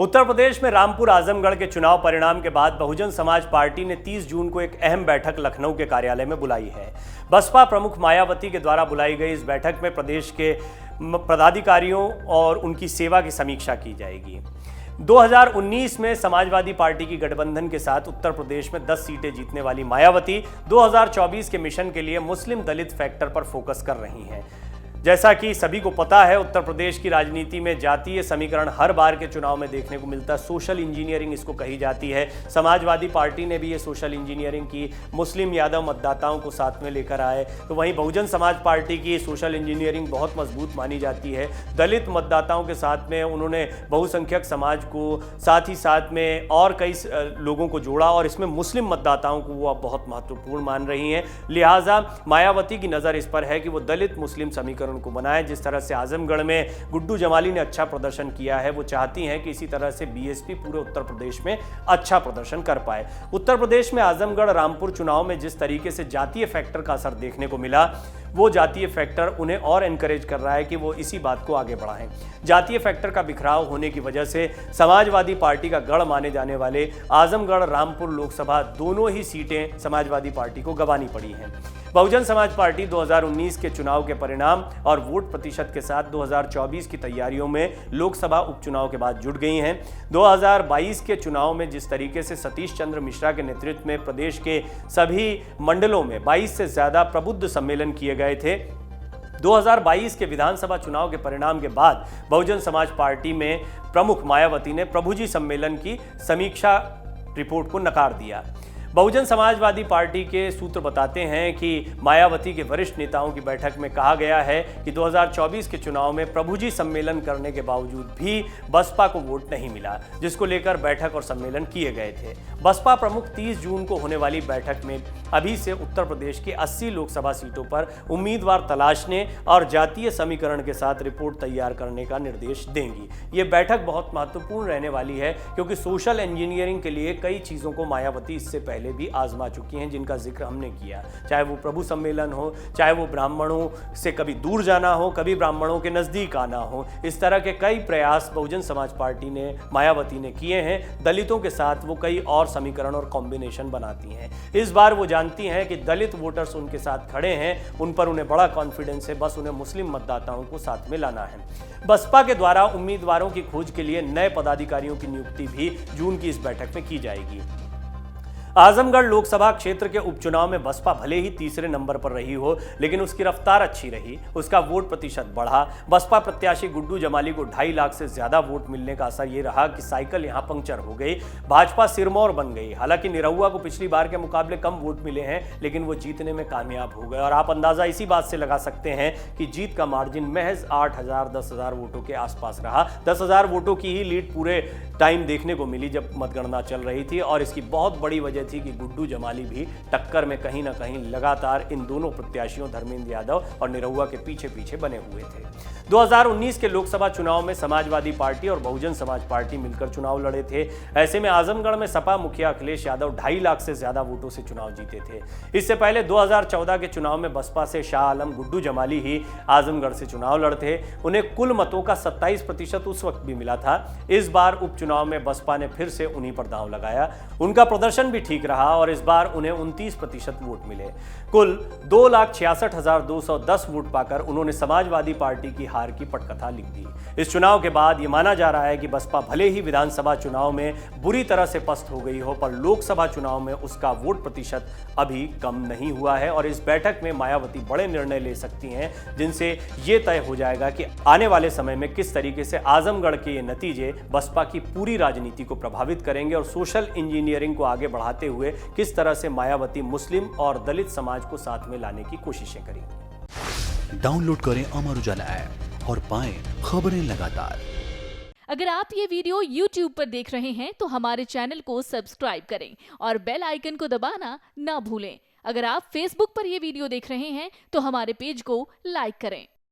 उत्तर प्रदेश में रामपुर आजमगढ़ के चुनाव परिणाम के बाद बहुजन समाज पार्टी ने 30 जून को एक अहम बैठक लखनऊ के कार्यालय में बुलाई है। बसपा प्रमुख मायावती के द्वारा बुलाई गई इस बैठक में प्रदेश के पदाधिकारियों और उनकी सेवा की समीक्षा की जाएगी। 2019 में समाजवादी पार्टी की गठबंधन के साथ उत्तर प्रदेश में 10 सीटें जीतने वाली मायावती 2024 के मिशन के लिए मुस्लिम दलित फैक्टर पर फोकस कर रही हैं। जैसा कि सभी को पता है, उत्तर प्रदेश की राजनीति में जातीय समीकरण हर बार के चुनाव में देखने को मिलता है। सोशल इंजीनियरिंग इसको कही जाती है। समाजवादी पार्टी ने भी ये सोशल इंजीनियरिंग की, मुस्लिम यादव मतदाताओं को साथ में लेकर आए। तो वहीं बहुजन समाज पार्टी की सोशल इंजीनियरिंग बहुत मजबूत मानी जाती है। दलित मतदाताओं के साथ में उन्होंने बहुसंख्यक समाज को, साथ ही साथ में और कई लोगों को जोड़ा और इसमें मुस्लिम मतदाताओं को वो अब बहुत महत्वपूर्ण मान रही हैं। लिहाजा मायावती की नज़र इस पर है कि वो दलित मुस्लिम समीकरण को बनाए। जिस तरह से आजमगढ़ में गुड्डू जमाली ने अच्छा प्रदर्शन किया है, वो चाहती हैं कि इसी तरह से बीएसपी पूरे उत्तर प्रदेश में अच्छा प्रदर्शन कर पाए। उत्तर प्रदेश में आजमगढ़ रामपुर चुनाव में जिस तरीके से जातीय फैक्टर का असर देखने को मिला, वो जातीय फैक्टर उन्हें और एनकरेज कर रहा है कि वो इसी बात को आगे बढ़ाएं। जातीय फैक्टर का बिखराव होने की वजह से समाजवादी पार्टी का गढ़ माने जाने वाले आजमगढ़ रामपुर लोकसभा दोनों ही सीटें समाजवादी पार्टी को गंवानी पड़ी हैं। बहुजन समाज पार्टी 2019 के चुनाव के परिणाम और वोट प्रतिशत के साथ 2024 की तैयारियों में लोकसभा उपचुनाव के बाद जुट गई हैं। 2022 के चुनाव में जिस तरीके से सतीश चंद्र मिश्रा के नेतृत्व में प्रदेश के सभी मंडलों में 22 से ज्यादा प्रबुद्ध सम्मेलन किए गए थे, 2022 के विधानसभा चुनाव के परिणाम के बाद बहुजन समाज पार्टी में प्रमुख मायावती ने प्रभुजी सम्मेलन की समीक्षा रिपोर्ट को नकार दिया। बहुजन समाजवादी पार्टी के सूत्र बताते हैं कि मायावती के वरिष्ठ नेताओं की बैठक में कहा गया है कि 2024 के चुनाव में प्रभुजी सम्मेलन करने के बावजूद भी बसपा को वोट नहीं मिला, जिसको लेकर बैठक और सम्मेलन किए गए थे। बसपा प्रमुख 30 जून को होने वाली बैठक में अभी से उत्तर प्रदेश की 80 लोकसभा सीटों पर उम्मीदवार तलाशने और जातीय समीकरण के साथ रिपोर्ट तैयार करने का निर्देश देंगी। ये बैठक बहुत महत्वपूर्ण रहने वाली है क्योंकि सोशल इंजीनियरिंग के लिए कई चीज़ों को मायावती इससे पहले भी आजमा चुकी हैं, जिनका जिक्र हमने किया। चाहे वो प्रभु सम्मेलन हो, चाहे वो ब्राह्मणों से कभी दूर जाना हो, कभी ब्राह्मणों के नजदीक आना हो, इस तरह के कई प्रयास बहुजन समाज पार्टी ने, मायावती ने किए हैं। दलितों के साथ वो कई और समीकरण और कॉम्बिनेशन बनाती हैं। इस बार वो जानती हैं कि दलित वोटर्स उनके साथ खड़े हैं, उन पर उन्हें बड़ा कॉन्फिडेंस है, बस उन्हें मुस्लिम मतदाताओं को साथ में लाना है। बसपा के द्वारा उम्मीदवारों की खोज के लिए नए पदाधिकारियों की नियुक्ति भी जून की इस बैठक में की जाएगी। आजमगढ़ लोकसभा क्षेत्र के उपचुनाव में बसपा भले ही तीसरे नंबर पर रही हो, लेकिन उसकी रफ्तार अच्छी रही, उसका वोट प्रतिशत बढ़ा। बसपा प्रत्याशी गुड्डू जमाली को 2.5 लाख से ज्यादा वोट मिलने का असर ये रहा कि साइकिल यहां पंक्चर हो गई, भाजपा सिरमौर बन गई। हालांकि निरहुआ को पिछली बार के मुकाबले कम वोट मिले हैं, लेकिन वो जीतने में कामयाब हो गए और आप अंदाजा इसी बात से लगा सकते हैं कि जीत का मार्जिन महज 8,000 10,000 वोटों के आसपास रहा। 10,000 वोटों की ही लीड पूरे टाइम देखने को मिली जब मतगणना चल रही थी और इसकी बहुत बड़ी वजह थी कि गुड्डू जमाली भी टक्कर में कहीं ना कहीं लगातार इन दोनों प्रत्याशियों धर्मेंद्र यादव और निरहुआ के पीछे पीछे बने हुए थे। 2019 के लोकसभा चुनाव में समाजवादी पार्टी और बहुजन समाज पार्टी मिलकर चुनाव लड़े थे। ऐसे में आजमगढ़ में सपा मुखिया अखिलेश यादव 2.5 लाख से ज्यादा वोटों से चुनाव जीते थे। इससे पहले 2014 के चुनाव में बसपा से शाह आलम गुड्डू जमाली ही आजमगढ़ से चुनाव लड़ते। उन्हें कुल मतों का 27% उस वक्त भी मिला था। इस बार उपचुनाव में बसपा ने फिर से उन्हीं पर दांव लगाया। उनका प्रदर्शन भी ठीक रहा और इस बार उन्हें 29% वोट मिले। कुल 2,66,210 वोट पाकर उन्होंने समाजवादी पार्टी की हार की पटकथा लिख दी। इस चुनाव के बाद यह माना जा रहा है कि बसपा भले ही विधानसभा चुनाव में बुरी तरह से पस्त हो गई हो, पर लोकसभा चुनाव में उसका वोट प्रतिशत अभी कम नहीं हुआ है और इस बैठक में मायावती बड़े निर्णय ले सकती हैं, जिनसे यह तय हो जाएगा कि आने वाले समय में किस तरीके से आजमगढ़ के ये नतीजे बसपा की पूरी राजनीति को प्रभावित करेंगे और सोशल इंजीनियरिंग को आगे बढ़ाते हुए किस तरह से मायावती मुस्लिम और दलित समाज को साथ में लाने की कोशिशें करेंगी। डाउनलोड करें अमर उजाला ऐप और पाएं खबरें लगातार। अगर आप ये वीडियो YouTube पर देख रहे हैं तो हमारे चैनल को सब्सक्राइब करें और बेल आइकन को दबाना ना भूलें। अगर आप Facebook पर ये वीडियो देख रहे हैं तो हमारे पेज को लाइक करें।